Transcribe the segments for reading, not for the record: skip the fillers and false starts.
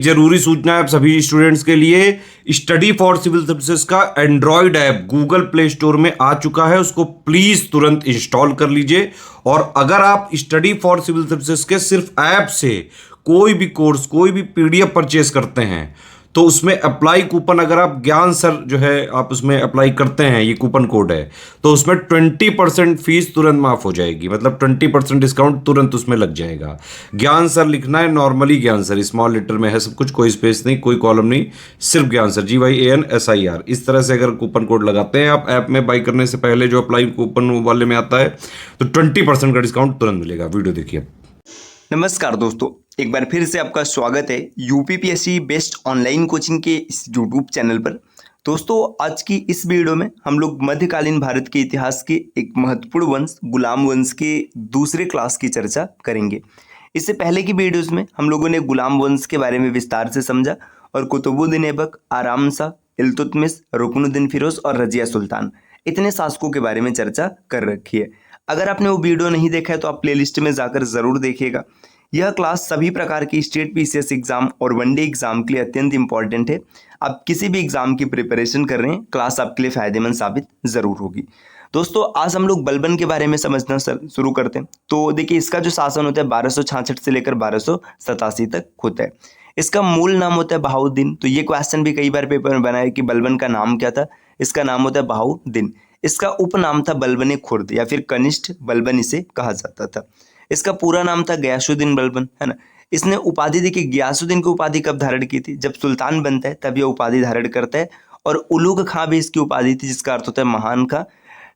जरूरी सूचना है आप सभी स्टूडेंट्स के लिए। स्टडी फॉर सिविल सर्विसेज का Android app Google play store में आ चुका है, उसको प्लीज तुरंत इंस्टॉल कर लीजिए। और अगर आप स्टडी फॉर सिविल सर्विसेज के सिर्फ ऐप से कोई भी कोर्स, कोई भी पीडीएफ परचेस करते हैं तो उसमें अप्लाई कूपन, अगर आप ज्ञान सर जो है आप उसमें अप्लाई करते हैं, ये कूपन कोड है, तो उसमें 20% फीस तुरंत माफ हो जाएगी। मतलब 20% डिस्काउंट तुरंत उसमें लग जाएगा। ज्ञान सर लिखना है, नॉर्मली ज्ञान सर, स्मॉल लेटर में है सब कुछ, कोई स्पेस नहीं, कोई कॉलम नहीं, सिर्फ ज्ञान सर, GYANSIR। इस तरह से अगर कूपन कोड लगाते हैं आप ऐप में बाई करने से पहले, जो अप्लाई कूपन वाले में आता है, तो 20% का डिस्काउंट तुरंत मिलेगा। वीडियो देखिए। नमस्कार दोस्तों, एक बार फिर से आपका स्वागत है यूपीपीएससी बेस्ट ऑनलाइन कोचिंग के इस यूट्यूब चैनल पर। दोस्तों, आज की इस वीडियो में हम लोग मध्यकालीन भारत के इतिहास के एक महत्वपूर्ण वंश गुलाम वंश के दूसरे क्लास की चर्चा करेंगे। इससे पहले की वीडियोस में हम लोगों ने गुलाम वंश के बारे में विस्तार से समझा और कुतुबुद्दीन ऐबक, आराम शाह, इल्तुतमिश, रुकनुद्दीन फिरोज और रजिया सुल्तान, इतने शासकों के बारे में चर्चा कर रखी है। अगर आपने वो वीडियो नहीं देखा है तो आप प्लेलिस्ट में जाकर ज़रूर देखिएगा। यह क्लास सभी प्रकार की स्टेट पीसीएस एग्जाम और वनडे एग्जाम के लिए अत्यंत इंपॉर्टेंट है। आप किसी भी एग्जाम की प्रिपरेशन कर रहे हैं, क्लास आपके लिए फायदेमंद साबित ज़रूर होगी। दोस्तों, आज हम लोग बलबन के बारे में समझना शुरू करते हैं। तो देखिए, इसका जो शासन होता है 1266 से लेकर 1287 तक होता है। इसका मूल नाम होता है बहाउद्दीन। तो ये क्वेश्चन भी कई बार पेपर में बना है कि बलबन का नाम क्या था। इसका नाम होता है बहाउद्दीन। इसका उपनाम था बलबन खुर्द या फिर कनिष्ठ बलबन इसे कहा जाता था। इसका पूरा नाम था गयासुद्दीन बलबन, है ना। इसने उपाधि, देखिए गयासुद्दीन की उपाधि कब धारण की थी? जब सुल्तान बनता है तब यह उपाधि धारण करता है। और उलूग खां भी इसकी उपाधि थी, जिसका अर्थ होता है महान खां।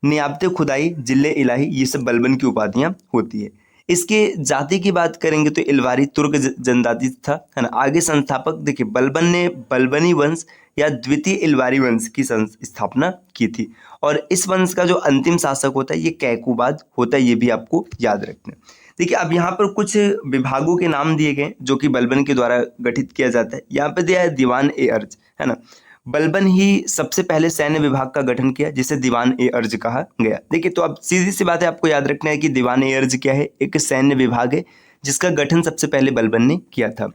नियाबते खुदाई, जिले इलाही, ये सब बलबन की उपाधियां होती है। इसके जाति की बात करेंगे तो इलवारी तुर्क जनजाति था, है ना। आगे संस्थापक देखिए, बलबन ने बलबनी वंश या द्वितीय इलवारी वंश की स्थापना की थी। और इस वंश का जो अंतिम शासक होता है ये कैकुबाद होता है, ये भी आपको याद रखना है। देखिए, अब यहाँ पर कुछ विभागों के नाम दिए गए जो कि बलबन के द्वारा गठित किया जाता है। यहाँ पे दिया है दीवान ए अर्ज, है ना। बलबन ही सबसे पहले सैन्य विभाग का गठन किया, जिसे दीवान ए अर्ज कहा गया। देखिए, तो अब सीधी सी बात है, आपको याद रखना है कि दीवान ए अर्ज क्या है? एक सैन्य विभाग है जिसका गठन सबसे पहले बलबन ने किया था।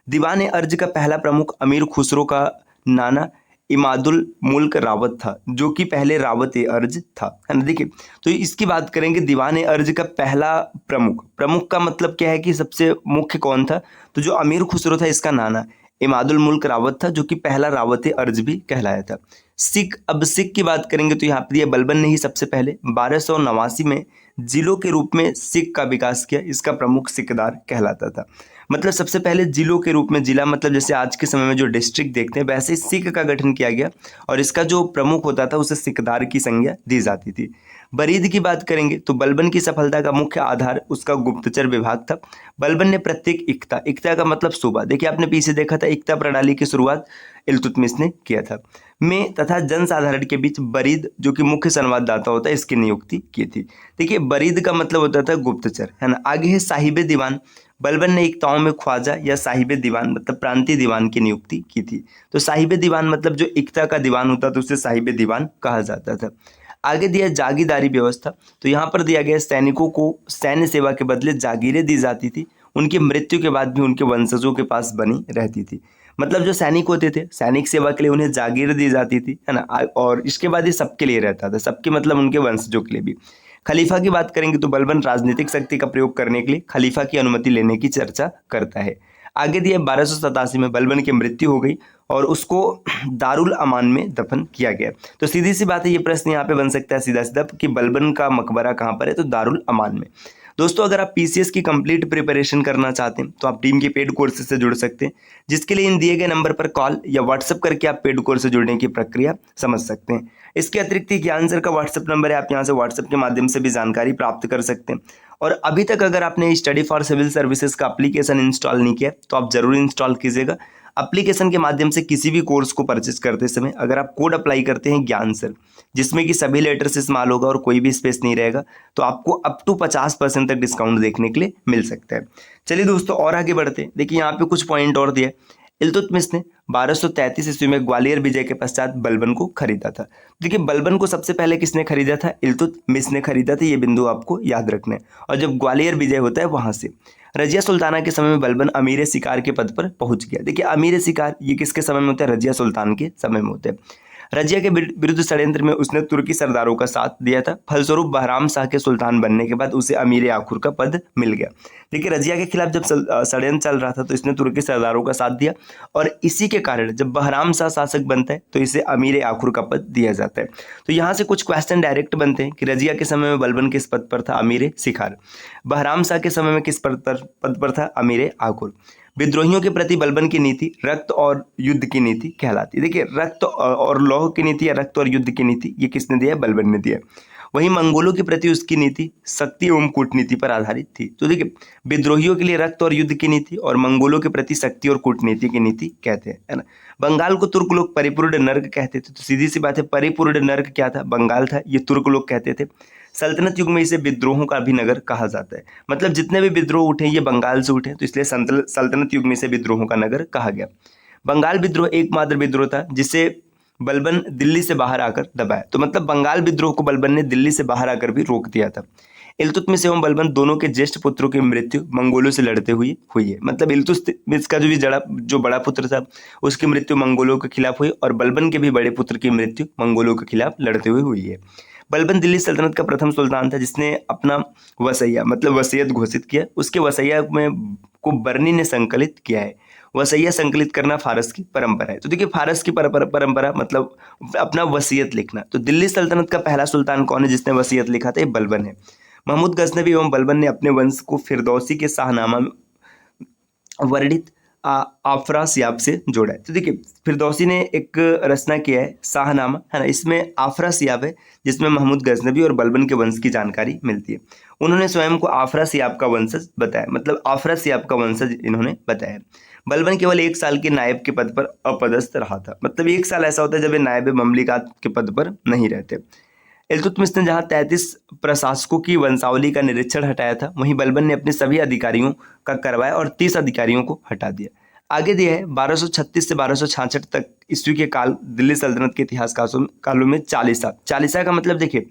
दीवान ए अर्ज का पहला प्रमुख अमीर खुसरो का नाना इमादुल मुल्क रावत था, जो कि पहले रावत ए अर्ज था, है ना। देखिए, तो इसकी बात करेंगे, दीवान ए अर्ज का पहला प्रमुख, प्रमुख का मतलब क्या है कि सबसे मुख्य कौन था? तो जो अमीर खुसरो था इसका नाना इमादुल मुल्क रावत था, जो कि पहला रावत ए अर्ज भी कहलाया था। सिख, अब सिख की बात करेंगे तो यहाँ पर यह बलबन ने ही सबसे पहले 1289 में जिलों के रूप में सिख का विकास किया। इसका प्रमुख सिकदार कहलाता था। मतलब सबसे पहले जिलों के रूप में, जिला मतलब जैसे आज के समय में जो डिस्ट्रिक्ट देखते हैं, वैसे सिख का गठन किया गया और इसका जो प्रमुख होता था उसे सिकदार की संज्ञा दी जाती थी। बरीद की बात करेंगे तो बलबन की सफलता का मुख्य आधार उसका गुप्तचर विभाग था। बलबन ने प्रत्येक इक्ता, इक्ता का मतलब सूबा, देखिए आपने पीछे देखा था, इक्ता प्रणाली की शुरुआत इल्तुतमिश ने किया था, में तथा जनसाधारण के बीच बरीद, जो कि मुख्य संवाददाता होता है, इसकी नियुक्ति की थी। देखिए, बरीद का मतलब होता था गुप्तचर, है ना। आगे है साहिबे दीवान। बलबन ने इक्ताओं में ख्वाजा या साहिबे दीवान मतलब प्रांतीय दीवान की नियुक्ति की थी। तो साहिबे दीवान मतलब जो इक्ता का दीवान होता था उसे साहिबे दीवान कहा जाता था। आगे दिया जागीरदारी व्यवस्था। तो यहाँ पर दिया गया सैनिकों को सैन्य सेवा के बदले जागीरें दी जाती थी। उनकी मृत्यु के बाद भी उनके वंशजों के पास बनी रहती थी। मतलब जो सैनिक होते थे, सैनिक सेवा के लिए उन्हें जागीर दी जाती थी, है ना। और इसके बाद ये सबके लिए रहता था, सबके मतलब उनके वंशजों के लिए भी। खलीफा की बात करेंगे तो बलबन राजनीतिक शक्ति का प्रयोग करने के लिए खलीफा की अनुमति लेने की चर्चा करता है। आगे दिए 1287 में बलबन की मृत्यु हो गई और उसको दारुल अमान में दफन किया गया। तो सीधी सी बात है, ये प्रश्न यहाँ पे बन सकता है सीधा सीधा कि बलबन का मकबरा कहाँ पर है? तो दारुल अमान में। दोस्तों, अगर आप पीसीएस की कंप्लीट प्रिपरेशन करना चाहते हैं तो आप टीम के पेड कोर्सेज से जुड़ सकते हैं, जिसके लिए इन दिए गए नंबर पर कॉल या व्हाट्सएप करके आप पेड कोर्स से जुड़ने की प्रक्रिया समझ सकते हैं। इसके अतिरिक्त ज्ञान सर का व्हाट्सएप नंबर है, आप यहाँ से व्हाट्सएप के माध्यम से भी जानकारी प्राप्त कर सकते हैं। और अभी तक अगर आपने स्टडी फॉर सिविल सर्विसेज का एप्लीकेशन इंस्टॉल नहीं किया तो आप जरूर इंस्टॉल कीजिएगा। एप्लीकेशन के माध्यम से किसी भी कोर्स को परचेज करते समय अगर आप कोड अप्लाई करते हैं ज्ञान सर, जिसमें कि सभी लेटर्स इस्तेमाल होगा और कोई भी स्पेस नहीं रहेगा, तो आपको अप टू 50% तक डिस्काउंट देखने के लिए मिल सकता है। चलिए दोस्तों, और आगे बढ़ते हैं। देखिए, यहाँ पे कुछ पॉइंट और दिए। इल्तुतमिश ने 1233 ईस्वी में ग्वालियर विजय के पश्चात बलबन को खरीदा था। देखिए, बलबन को सबसे पहले किसने खरीदा था? इल्तुतमिश ने खरीदा था, ये बिंदु आपको याद रखना है। और जब ग्वालियर विजय होता है वहां से रजिया सुल्ताना के समय में बलबन अमीर शिकार के पद पर पहुंच गया। देखिए अमीर शिकार ये किसके समय में होता है? रजिया सुल्तान के समय में होते हैं। रजिया के विरुद्ध षड्यंत्र में उसने तुर्की सरदारों का साथ दिया था। फलस्वरूप बहराम शाह के सुल्तान बनने के बाद उसे अमीर आखुर का पद मिल गया। देखिए रजिया के खिलाफ जब षड्यंत्र चल रहा था तो इसने तुर्की सरदारों का साथ दिया और इसी के कारण जब बहराम शाह शासक बनता है तो इसे अमीर आखुर का पद दिया जाता है। तो यहाँ से कुछ क्वेश्चन डायरेक्ट बनते हैं कि रजिया के समय में बलबन किस पद पर था? अमीर शिकार। बहराम शाह के समय में किस पद पर था? अमीर आखुर। विद्रोहियों के प्रति बलबन की नीति रक्त और युद्ध की नीति कहलाती है। देखिए रक्त और लौह की नीति या रक्त और युद्ध की नीति ये किसने दिया है? बलबन ने दिया। वहीं मंगोलों के प्रति उसकी नीति शक्ति एवं कूटनीति पर आधारित थी। तो देखिए विद्रोहियों के लिए रक्त और युद्ध की नीति और मंगोलों के प्रति शक्ति और कूटनीति की नीति कहते हैं, है ना। बंगाल को तुर्क लोग परिपूर्ण नर्क कहते थे। तो सीधी सी बात है, परिपूर्ण नर्क क्या था? बंगाल था। ये तुर्क लोग कहते थे। सल्तनत युग में इसे विद्रोहों का भी नगर कहा जाता है। मतलब जितने भी विद्रोह उठे ये बंगाल से उठे, तो इसलिए सल्तनत युग में इसे विद्रोहों का नगर कहा गया। बंगाल विद्रोह एकमात्र विद्रोह था जिसे बलबन दिल्ली से बाहर आकर दबाया। तो मतलब बंगाल विद्रोह को बलबन ने दिल्ली से बाहर आकर भी रोक दिया था। इल्तुतमिश एवं बलबन दोनों के ज्येष्ठ पुत्रों की मृत्यु मंगोलों से लड़ते हुए हुई है। मतलब इल्तुतमिश का जो बड़ा पुत्र था उसकी मृत्यु मंगोलों के खिलाफ हुई और बलबन के भी बड़े पुत्र की मृत्यु मंगोलों के खिलाफ लड़ते हुए हुई है। बलबन दिल्ली सल्तनत का प्रथम सुल्तान था जिसने अपना वसैया मतलब वसीयत घोषित किया। उसके वसैया में को बर्नी ने संकलित किया है। वसैया संकलित करना फारस की परंपरा है। तो देखिए फारस की परंपरा मतलब अपना वसीयत लिखना। तो दिल्ली सल्तनत का पहला सुल्तान कौन है जिसने वसीयत लिखा था? ये बलबन है। महमूद गजनवी एवं बलबन ने अपने वंश को फिरदौसी के शाहनामा में वर्णित आफरासियाब से जोड़ा है। तो देखिए फिरदौसी ने एक रचना किया है शाहनामा, है ना। इसमें आफरासियाब है जिसमें महमूद गजनवी और बलबन के वंश की जानकारी मिलती है। उन्होंने स्वयं को आफरासियाब का वंशज बताया, मतलब आफरासियाब का वंशज इन्होंने बताया। बलबन केवल 1 साल के नायब के पद पर अपदस्थ रहा था। मतलब 1 साल ऐसा होता है जब ये नायब ममलिकात के पद पर नहीं रहते। इल्तुतमिश ने जहां 33 प्रशासकों की वंशावली का निरीक्षण हटाया था वहीं बलबन ने अपने सभी अधिकारियों का करवाया और 30 अधिकारियों को हटा दिया। आगे दिया है 1236 से 1266 तक ईस्वी के काल दिल्ली सल्तनत के इतिहास कालों में चालीसा। चालीसा का मतलब देखिए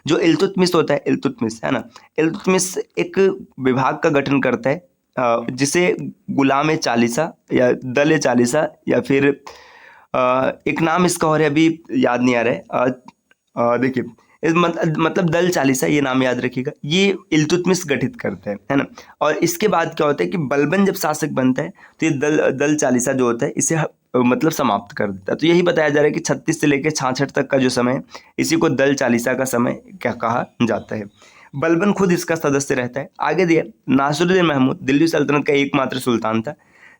जो इल्तुतमिश होता है, इल्तुतमिश है ना, इल्तुतमिश एक विभाग का गठन करता है जिसे गुलाम चालीसा या दल चालीसा या फिर एक नाम इसका और अभी याद नहीं आ रहा है। देखिए मतलब दल चालीसा ये नाम याद रखिएगा। ये इल्तुतमिश गठित करते हैं, है ना। और इसके बाद क्या होता है कि बलबन जब शासक बनता है तो ये दल चालीसा जो होता है इसे मतलब समाप्त कर देता है। तो यही बताया जा रहा है कि 36 से लेकर 66 तक का जो समय है इसी को दल चालीसा का समय क्या कहा जाता है। बलबन खुद इसका सदस्य रहता है। आगे दिया नासिरुद्दीन महमूद दिल्ली सल्तनत का एकमात्र सुल्तान था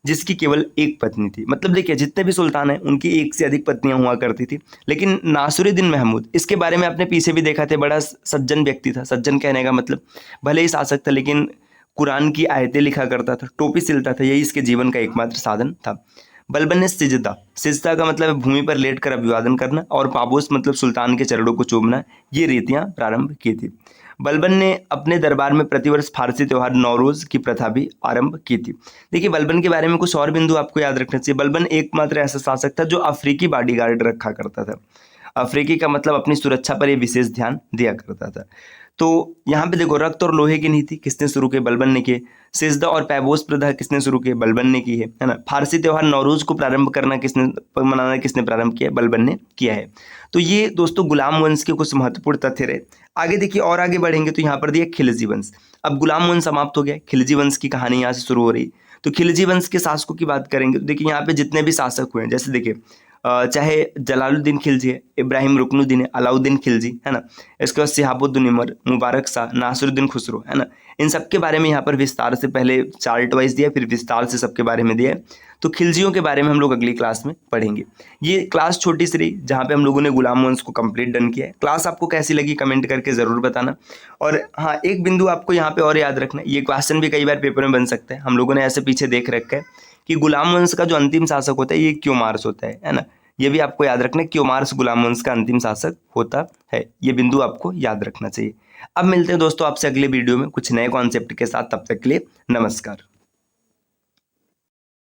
जिसकी केवल एक पत्नी थी। मतलब देखिए जितने भी सुल्तान हैं उनकी एक से अधिक पत्नियां हुआ करती थी, लेकिन नासिरुद्दीन महमूद इसके बारे में आपने पीछे भी देखा था, बड़ा सज्जन व्यक्ति था। सज्जन कहने का मतलब भले ही शासक था लेकिन कुरान की आयतें लिखा करता था, टोपी सिलता था, यही इसके जीवन का एकमात्र साधन था। बलबन ने सिजदा का मतलब भूमि पर लेटकर अभिवादन करना और पाबोस मतलब सुल्तान के चरणों को चूमना, ये रीतियां प्रारंभ की थी। बलबन ने अपने दरबार में प्रतिवर्ष फारसी त्यौहार नौरोज की प्रथा भी आरंभ की थी। देखिए बलबन के बारे में कुछ और बिंदु आपको याद रखना चाहिए। बलबन एकमात्र ऐसा शासक था जो अफ्रीकी बॉडीगार्ड रखा करता था। अफ्रीकी का मतलब अपनी सुरक्षा पर यह विशेष ध्यान दिया करता था। तो यहाँ पे देखो रक्त और लोहे की नीति किसने शुरू की? बलबन ने की। सिजदा और पैबोस प्रथा किसने शुरू की? बलबन ने की है ना। फारसी त्यौहार नौरोज को मनाना किसने प्रारंभ किया? बलबन ने किया है। तो ये दोस्तों गुलाम वंश के कुछ महत्वपूर्ण तथ्य रहे। आगे देखिए और आगे बढ़ेंगे तो यहाँ पर दिया खिलजी वंश। अब गुलाम वंश समाप्त हो गया, खिलजी वंश की कहानी यहाँ से शुरू हो रही। तो खिलजी वंश के शासकों की बात करेंगे तो देखिए यहाँ पे जितने भी शासक हुए हैं, जैसे देखिए चाहे जलालुद्दीन खिलजी है, इब्राहिम रुकनुद्दीन है, अलाउद्दीन खिलजी है ना, इसके बाद शिहाबुद्दीन उमर, मुबारक शाह, नासिरुद्दीन खुसरो, है ना। इन सब के बारे में यहाँ पर विस्तार से पहले चार्ट वाइज दिया, फिर विस्तार से सबके बारे में दिया है। तो खिलजियों के बारे में हम लोग अगली क्लास में पढ़ेंगे। ये क्लास छोटी सी रही जहाँ पे हम लोगों ने गुलाम वंश को कंप्लीट डन किया है। क्लास आपको कैसी लगी कमेंट करके ज़रूर बताना। और हाँ, एक बिंदु आपको यहाँ पे और याद रखना, ये क्वेश्चन भी कई बार पेपर में बन सकता है। हम लोगों ने ऐसे पीछे देख रखा है कि गुलाम वंश का जो अंतिम शासक होता है ये क्योमार्स होता है ना। ये भी आपको याद रखना है, क्योमार्स गुलाम वंश का अंतिम शासक होता है। ये बिंदु आपको याद रखना चाहिए। अब मिलते हैं दोस्तों आपसे अगले वीडियो में कुछ नए कॉन्सेप्ट के साथ। तब तक के लिए नमस्कार।